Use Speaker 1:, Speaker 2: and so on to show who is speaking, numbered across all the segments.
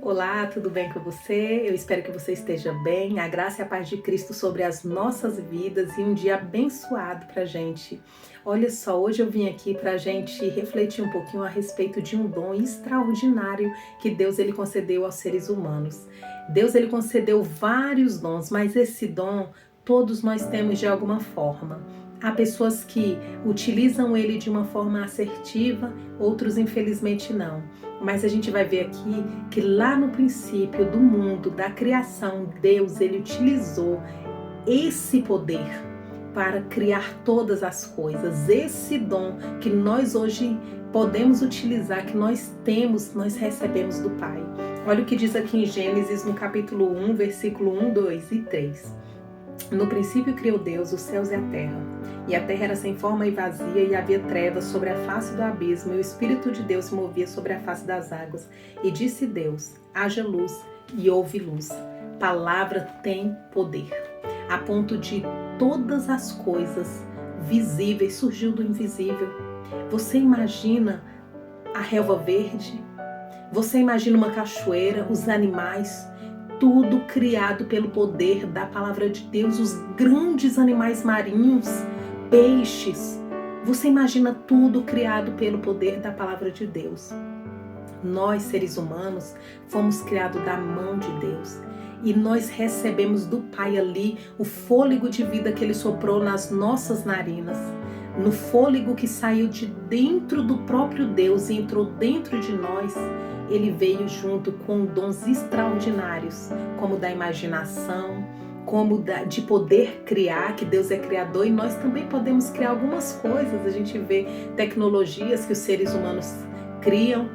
Speaker 1: Olá, tudo bem com você? Eu espero que você esteja bem. A graça e a paz de Cristo sobre as nossas vidas e um dia abençoado pra gente. Olha só, hoje eu vim aqui pra gente refletir um pouquinho a respeito de um dom extraordinário que Deus ele concedeu aos seres humanos. Deus ele concedeu vários dons, mas esse dom todos nós temos de alguma forma. Há pessoas que utilizam ele de uma forma assertiva, outros infelizmente não. Mas a gente vai ver aqui que lá no princípio do mundo, da criação, Deus ele utilizou esse poder para criar todas as coisas. Esse dom que nós hoje podemos utilizar, que nós temos, nós recebemos do Pai. Olha o que diz aqui em Gênesis, no capítulo 1, versículo 1, 2 e 3. No princípio criou Deus os céus e a terra. E a terra era sem forma e vazia, e havia trevas sobre a face do abismo, e o Espírito de Deus se movia sobre a face das águas. E disse Deus: haja luz, e houve luz. Palavra tem poder, a ponto de todas as coisas visíveis surgiu do invisível. Você imagina a relva verde? Você imagina uma cachoeira, os animais? Tudo criado pelo poder da palavra de Deus, os grandes animais marinhos, peixes. Você imagina tudo criado pelo poder da palavra de Deus. Nós, seres humanos, fomos criados da mão de Deus. E nós recebemos do Pai ali o fôlego de vida que Ele soprou nas nossas narinas. No fôlego que saiu de dentro do próprio Deus e entrou dentro de nós, Ele veio junto com dons extraordinários, como da imaginação, como de poder criar, que Deus é criador e nós também podemos criar algumas coisas. A gente vê tecnologias que os seres humanos criam,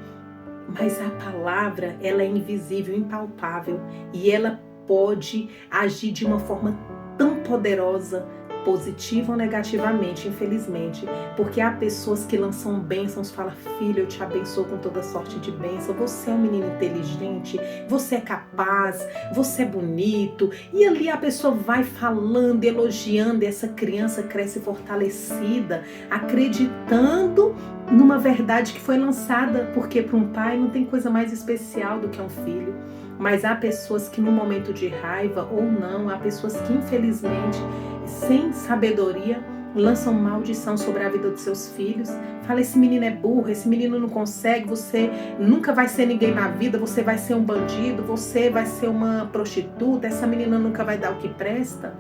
Speaker 1: mas a palavra, ela é invisível, impalpável, e ela pode agir de uma forma tão poderosa, positiva ou negativamente, infelizmente, porque há pessoas que lançam bênçãos, falam: filho, eu te abençoo com toda sorte de bênção, você é um menino inteligente, você é capaz, você é bonito, e ali a pessoa vai falando, elogiando, e essa criança cresce fortalecida, acreditando numa verdade que foi lançada, porque para um pai não tem coisa mais especial do que um filho. Mas há pessoas que no momento de raiva ou não, há pessoas que infelizmente, sem sabedoria, lançam maldição sobre a vida dos seus filhos. Fala: esse menino é burro, esse menino não consegue, você nunca vai ser ninguém na vida, você vai ser um bandido, você vai ser uma prostituta, essa menina nunca vai dar o que presta.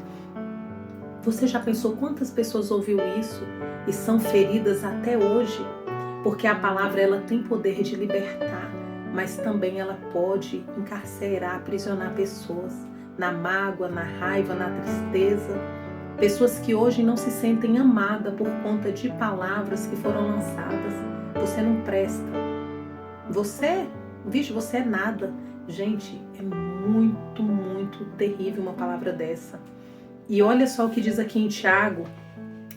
Speaker 1: Você já pensou quantas pessoas ouviu isso e são feridas até hoje? Porque a palavra, ela tem poder de libertar, mas também ela pode encarcerar, aprisionar pessoas na mágoa, na raiva, na tristeza. Pessoas que hoje não se sentem amadas por conta de palavras que foram lançadas. Você não presta. Você é nada. Gente, é muito, muito terrível uma palavra dessa. E olha só o que diz aqui em Tiago,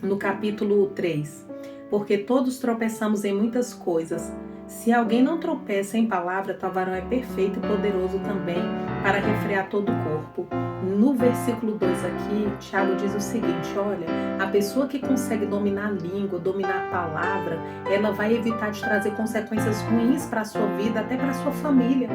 Speaker 1: no capítulo 3. Porque todos tropeçamos em muitas coisas. Se alguém não tropeça em palavra, tal varão é perfeito e poderoso também para refrear todo o corpo. No versículo 2 aqui, Tiago diz o seguinte: olha, a pessoa que consegue dominar a língua, dominar a palavra, ela vai evitar de trazer consequências ruins para a sua vida, até para a sua família.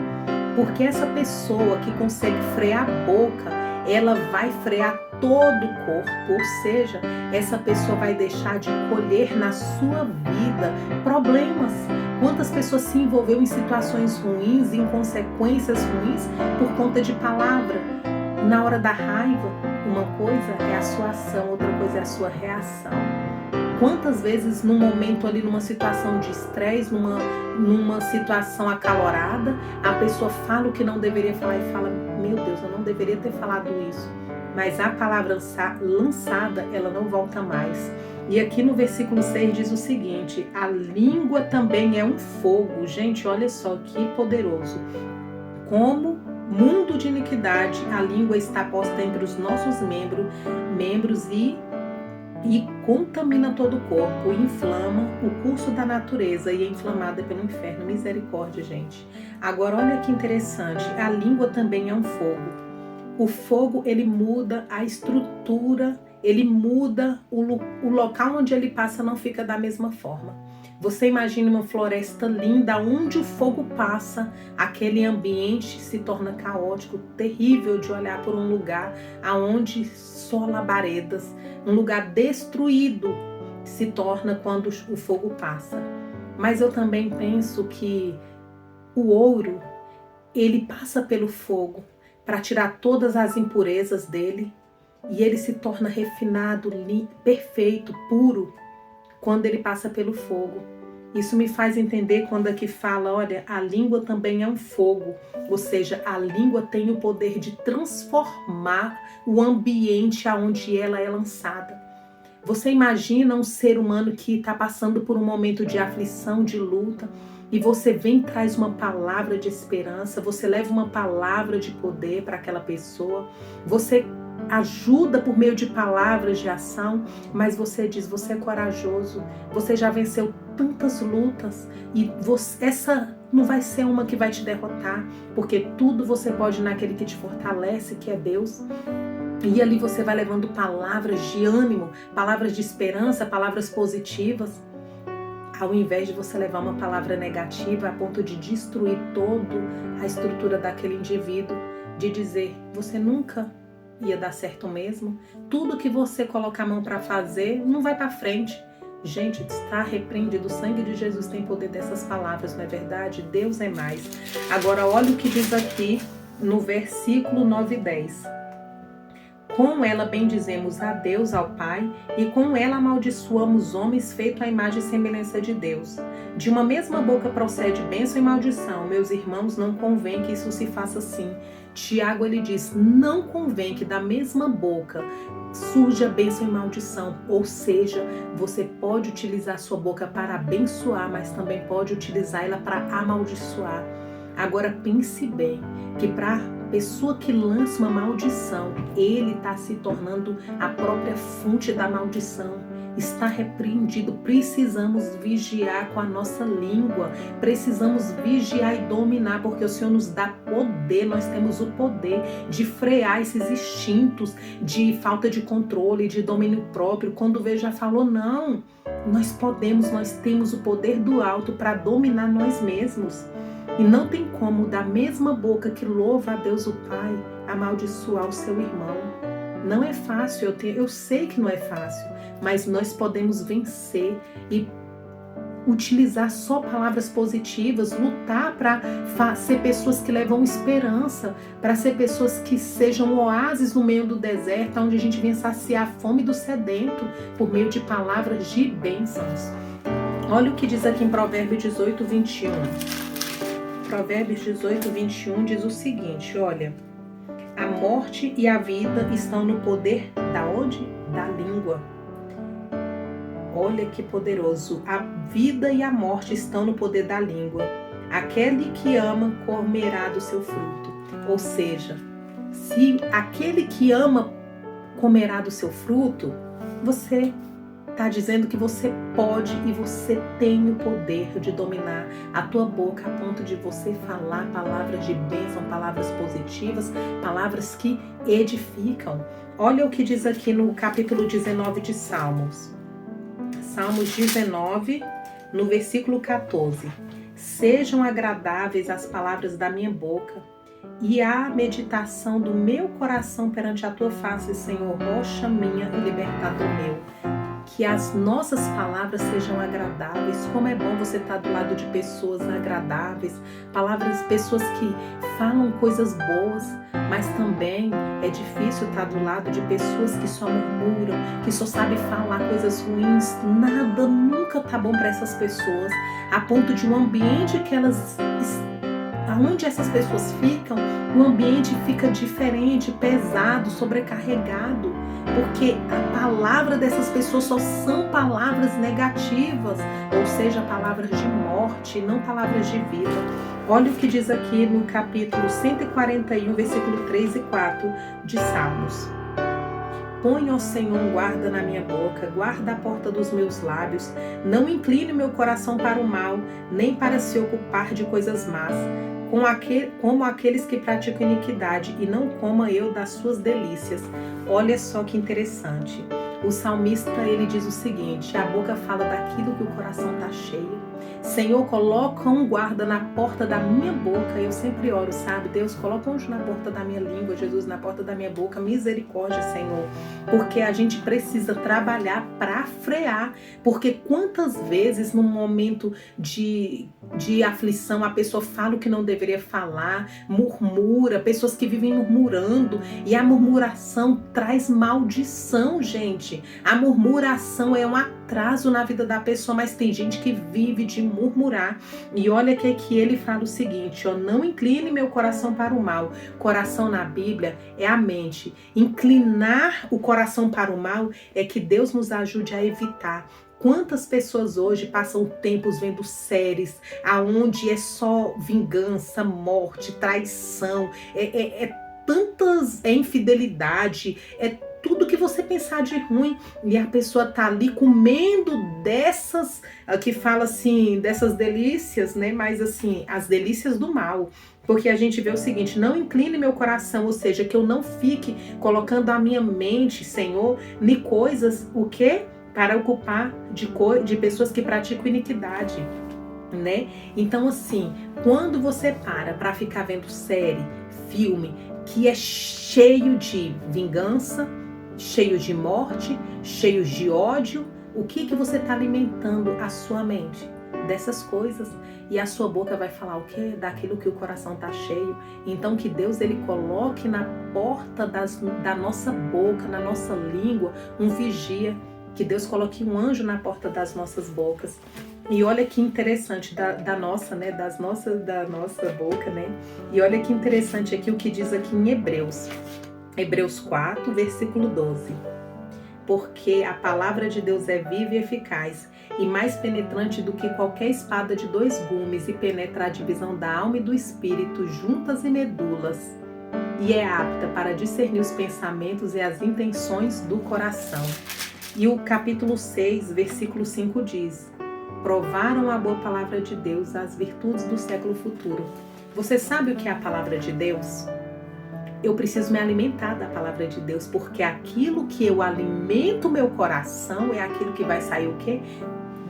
Speaker 1: Porque essa pessoa que consegue frear a boca, ela vai frear todo o corpo, ou seja, essa pessoa vai deixar de colher na sua vida problemas. Quantas pessoas se envolveram em situações ruins, em consequências ruins por conta de palavra? Na hora da raiva, uma coisa é a sua ação, outra coisa é a sua reação. Quantas vezes num momento ali, numa situação de estresse, numa situação acalorada, a pessoa fala o que não deveria falar e fala: meu Deus, eu não deveria ter falado isso. Mas a palavra lançada, ela não volta mais. E aqui no versículo 6 diz o seguinte: a língua também é um fogo. Gente, olha só que poderoso. Como mundo de iniquidade, a língua está posta entre os nossos membros e contamina todo o corpo, e inflama o curso da natureza e é inflamada pelo inferno. Misericórdia, gente. Agora, olha que interessante. A língua também é um fogo. O fogo, ele muda a estrutura, ele muda o local onde ele passa, não fica da mesma forma. Você imagina uma floresta linda, onde o fogo passa, aquele ambiente se torna caótico, terrível de olhar por um lugar aonde só labaredas, um lugar destruído se torna quando o fogo passa. Mas eu também penso que o ouro, ele passa pelo fogo para tirar todas as impurezas dele e ele se torna refinado, perfeito, puro, quando ele passa pelo fogo. Isso me faz entender quando aqui fala, olha, a língua também é um fogo, ou seja, a língua tem o poder de transformar o ambiente aonde ela é lançada. Você imagina um ser humano que está passando por um momento de aflição, de luta, e você vem e traz uma palavra de esperança, você leva uma palavra de poder para aquela pessoa, você ajuda por meio de palavras de ação, mas você diz, você é corajoso, você já venceu tantas lutas e essa não vai ser uma que vai te derrotar, porque tudo você pode naquele que te fortalece, que é Deus. E ali você vai levando palavras de ânimo, palavras de esperança, palavras positivas, ao invés de você levar uma palavra negativa a ponto de destruir toda a estrutura daquele indivíduo, de dizer, você nunca ia dar certo mesmo, tudo que você colocar a mão para fazer não vai para frente. Gente, está repreendido, o sangue de Jesus tem poder dessas palavras, não é verdade? Deus é mais. Agora olha o que diz aqui no versículo 9 e 10. Com ela bendizemos a Deus, ao Pai, e com ela amaldiçoamos homens feitos à imagem e semelhança de Deus. De uma mesma boca procede bênção e maldição. Meus irmãos, não convém que isso se faça assim. Tiago, ele diz, não convém que da mesma boca surja bênção e maldição. Ou seja, você pode utilizar a sua boca para abençoar, mas também pode utilizar ela para amaldiçoar. Agora pense bem, que para pessoa que lança uma maldição, ele está se tornando a própria fonte da maldição. Está repreendido. Precisamos vigiar com a nossa língua. Precisamos vigiar e dominar, porque o Senhor nos dá poder. Nós temos o poder de frear esses instintos de falta de controle, de domínio próprio. Quando o já falou, não, nós podemos, nós temos o poder do alto para dominar nós mesmos. E não tem como, da mesma boca que louva a Deus o Pai, amaldiçoar o seu irmão. Não é fácil, eu sei que não é fácil, mas nós podemos vencer e utilizar só palavras positivas, lutar para ser pessoas que levam esperança, para ser pessoas que sejam oásis no meio do deserto, onde a gente vem saciar a fome do sedento por meio de palavras de bênçãos. Olha o que diz aqui em Provérbios 18, 21. Provérbios 18, 21 diz o seguinte, olha, a morte e a vida estão no poder da onde? Da língua. Olha que poderoso, a vida e a morte estão no poder da língua. Aquele que ama comerá do seu fruto. Ou seja, se aquele que ama comerá do seu fruto, você está dizendo que você pode e você tem o poder de dominar a tua boca a ponto de você falar palavras de bênção, palavras positivas, palavras que edificam. Olha o que diz aqui no capítulo 19 de Salmos. Salmos 19, no versículo 14. Sejam agradáveis as palavras da minha boca e a meditação do meu coração perante a tua face, Senhor, rocha minha e libertador meu. Que as nossas palavras sejam agradáveis. Como é bom você estar do lado de pessoas agradáveis, pessoas que falam coisas boas, mas também é difícil estar do lado de pessoas que só murmuram, que só sabem falar coisas ruins. Nada nunca tá bom para essas pessoas, a ponto de um ambiente que onde essas pessoas ficam, o ambiente fica diferente, pesado, sobrecarregado, porque a palavra dessas pessoas só são palavras negativas, ou seja, palavras de morte, não palavras de vida. Olha o que diz aqui no capítulo 141, versículo 3 e 4 de Salmos. Põe, ó Senhor, um guarda na minha boca, guarda a porta dos meus lábios, não incline meu coração para o mal, nem para se ocupar de coisas más, como aqueles que praticam iniquidade, e não coma eu das suas delícias. Olha só que interessante. O salmista, ele diz o seguinte: a boca fala daquilo que o coração está cheio. Senhor, coloca um guarda na porta da minha boca. Eu sempre oro, sabe? Deus, coloca um anjo na porta da minha língua, Jesus, na porta da minha boca. Misericórdia, Senhor. Porque a gente precisa trabalhar para frear. Porque quantas vezes num momento de aflição a pessoa fala o que não deveria falar, murmura, pessoas que vivem murmurando, e a murmuração traz maldição, gente. A murmuração é um atraso na vida da pessoa, mas tem gente que vive de murmurar. E olha que ele fala o seguinte, ó: não incline meu coração para o mal. Coração na Bíblia é a mente. Inclinar o coração para o mal é que Deus nos ajude a evitar. Quantas pessoas hoje passam tempos vendo séries aonde é só vingança, morte, traição, tantas infidelidade, tudo que você pensar de ruim, e a pessoa tá ali comendo dessas, que fala assim, dessas delícias, né? Mas assim, as delícias do mal. Porque a gente vê o seguinte: não incline meu coração, ou seja, que eu não fique colocando a minha mente, Senhor, em coisas, o quê? Para ocupar de pessoas que praticam iniquidade, né? Então assim, quando você para ficar vendo série, filme, que é cheio de vingança, cheio de morte, cheio de ódio, o que você está alimentando a sua mente? Dessas coisas. E a sua boca vai falar o quê? Daquilo que o coração está cheio. Então que Deus, ele coloque na porta da nossa boca, na nossa língua, um vigia. Que Deus coloque um anjo na porta das nossas bocas. E olha que interessante, da nossa boca, né? E olha que interessante aqui o que diz aqui em Hebreus 4, versículo 12. Porque a palavra de Deus é viva e eficaz, e mais penetrante do que qualquer espada de 2 gumes, e penetra a divisão da alma e do espírito, juntas e medulas, e é apta para discernir os pensamentos e as intenções do coração. E o capítulo 6, versículo 5 diz: provaram a boa palavra de Deus, as virtudes do século futuro. Você sabe o que é a palavra de Deus? Eu preciso me alimentar da palavra de Deus, porque aquilo que eu alimento meu coração é aquilo que vai sair o quê?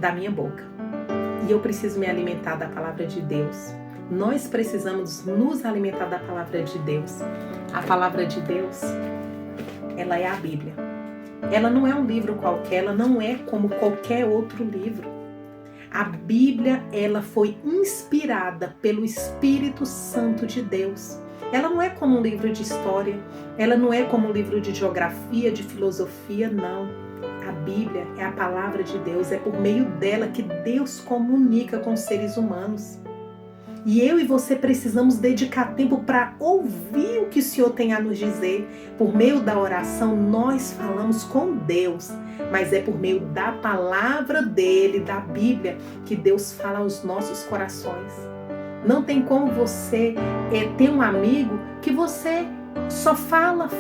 Speaker 1: Da minha boca. E eu preciso me alimentar da palavra de Deus. Nós precisamos nos alimentar da palavra de Deus. A palavra de Deus, ela é a Bíblia. Ela não é um livro qualquer, ela não é como qualquer outro livro. A Bíblia, ela foi inspirada pelo Espírito Santo de Deus. Ela não é como um livro de história, ela não é como um livro de geografia, de filosofia, não. A Bíblia é a palavra de Deus, é por meio dela que Deus comunica com os seres humanos. E eu e você precisamos dedicar tempo para ouvir o que o Senhor tem a nos dizer. Por meio da oração, nós falamos com Deus, mas é por meio da palavra dele, da Bíblia, que Deus fala aos nossos corações. Não tem como você ter um amigo que você só fala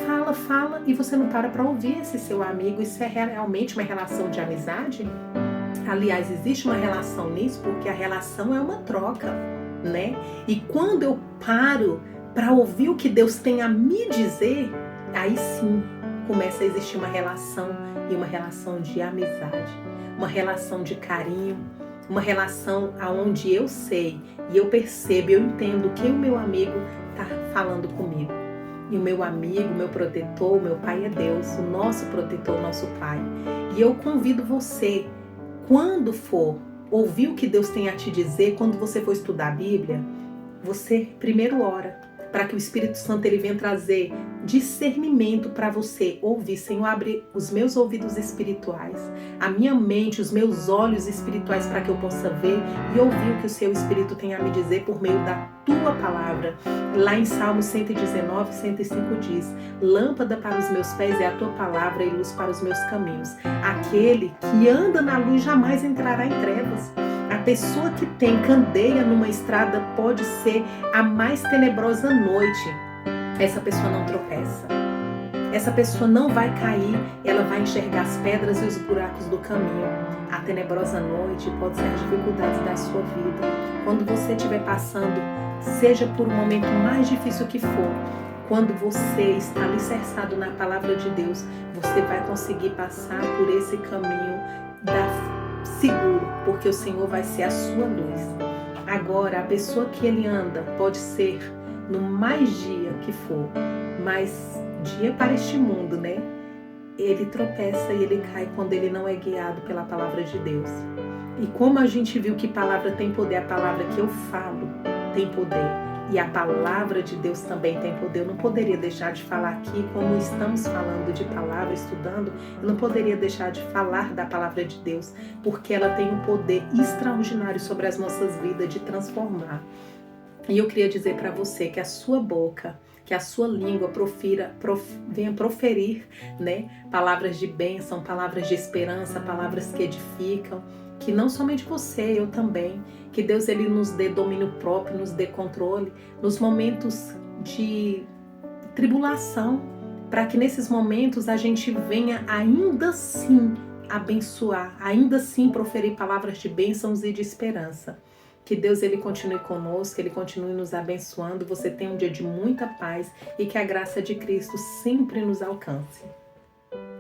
Speaker 1: e você não para ouvir esse seu amigo. Isso é realmente uma relação de amizade? Aliás, existe uma relação nisso, porque a relação é uma troca, né? E quando eu paro para ouvir o que Deus tem a me dizer, aí sim começa a existir uma relação, e uma relação de amizade, uma relação de carinho, uma relação aonde eu sei e eu percebo, eu entendo que o meu amigo está falando comigo. E o meu amigo, meu protetor, o meu Pai é Deus, o nosso protetor, o nosso Pai. E eu convido você, quando for ouvir o que Deus tem a te dizer, quando você for estudar a Bíblia, você primeiro ora, para que o Espírito Santo ele venha trazer discernimento para você ouvir. Senhor, abre os meus ouvidos espirituais, a minha mente, os meus olhos espirituais, para que eu possa ver e ouvir o que o seu Espírito tem a me dizer por meio da tua palavra. Lá em Salmo 119, 105 diz: lâmpada para os meus pés é a tua palavra e luz para os meus caminhos. Aquele que anda na luz jamais entrará em trevas. A pessoa que tem candeia numa estrada pode ser a mais tenebrosa noite. Essa pessoa não tropeça. Essa pessoa não vai cair, ela vai enxergar as pedras e os buracos do caminho. A tenebrosa noite pode ser as dificuldades da sua vida. Quando você estiver passando, seja por um momento mais difícil que for, quando você está alicerçado na palavra de Deus, você vai conseguir passar por esse caminho seguro, porque o Senhor vai ser a sua luz. Agora, a pessoa que ele anda pode ser no mais dia que for, mas dia para este mundo, né? Ele tropeça e ele cai quando ele não é guiado pela palavra de Deus. E como a gente viu que palavra tem poder, a palavra que eu falo tem poder. E a palavra de Deus também tem poder. Eu não poderia deixar de falar aqui, como estamos falando de palavra, estudando, eu não poderia deixar de falar da palavra de Deus, porque ela tem um poder extraordinário sobre as nossas vidas de transformar. E eu queria dizer para você que a sua boca, que a sua língua venha proferir, né, palavras de bênção, palavras de esperança, palavras que edificam, que não somente você, eu também, que Deus ele nos dê domínio próprio, nos dê controle nos momentos de tribulação, para que nesses momentos a gente venha ainda assim abençoar, ainda assim proferir palavras de bênçãos e de esperança. Que Deus ele continue conosco, ele continue nos abençoando. Você tenha um dia de muita paz e que a graça de Cristo sempre nos alcance.